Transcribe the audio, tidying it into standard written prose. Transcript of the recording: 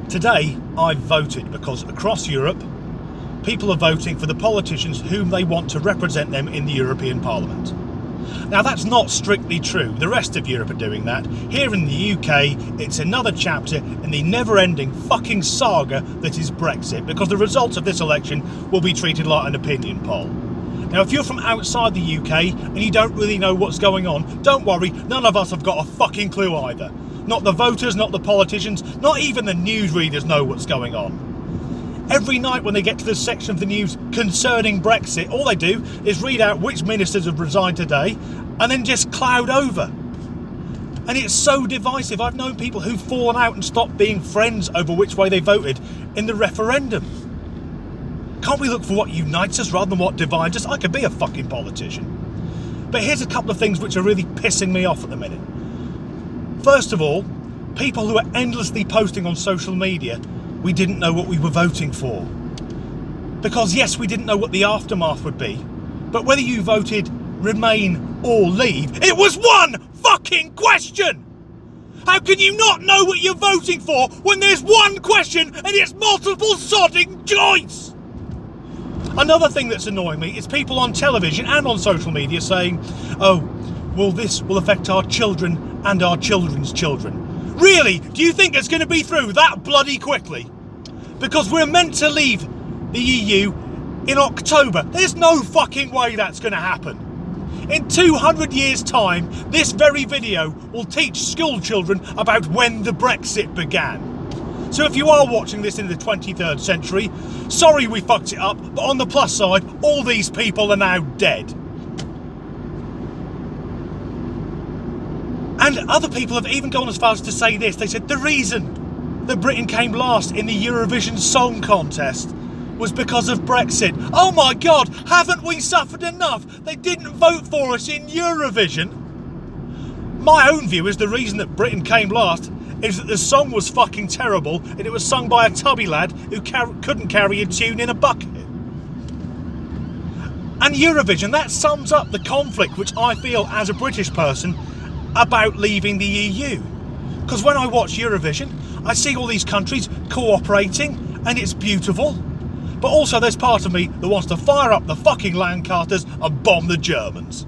Today, I've voted because across Europe, people are voting for the politicians whom they want to represent them in the European Parliament. Now, that's not strictly true. The rest of Europe are doing that. Here in the UK, it's another chapter in the never-ending fucking saga that is Brexit, because the results of this election will be treated like an opinion poll. Now, if you're from outside the UK and you don't really know what's going on, don't worry, none of us have got a fucking clue either. Not the voters, not the politicians, not even the newsreaders know what's going on. Every night when they get to the section of the news concerning Brexit, all they do is read out which ministers have resigned today and then just cloud over. And it's so divisive. I've known people who've fallen out and stopped being friends over which way they voted in the referendum. Can't we look for what unites us rather than what divides us? I could be a fucking politician. But here's a couple of things which are really pissing me off at the minute. First of all, people who are endlessly posting on social media, we didn't know what we were voting for. Because yes, we didn't know what the aftermath would be, but whether you voted Remain or Leave, it was one fucking question! How can you not know what you're voting for when there's one question and it's multiple sodding choice? Another thing that's annoying me is people on television and on social media saying, oh, well, this will affect our children and our children's children. Really? Do you think it's going to be through that bloody quickly? Because we're meant to leave the EU in October. There's no fucking way that's going to happen. In 200 years' time, this very video will teach school children about when the Brexit began. So if you are watching this in the 23rd century, sorry we fucked it up, but on the plus side, all these people are now dead. And other people have even gone as far as to say this. They said the reason that Britain came last in the Eurovision Song Contest was because of Brexit. Oh my God, haven't we suffered enough? They didn't vote for us in Eurovision. My own view is the reason that Britain came last is that the song was fucking terrible and it was sung by a tubby lad who couldn't carry a tune in a bucket. And Eurovision, that sums up the conflict which I feel as a British person about leaving the EU. Because when I watch Eurovision, I see all these countries cooperating and it's beautiful. But also there's part of me that wants to fire up the fucking Lancasters and bomb the Germans.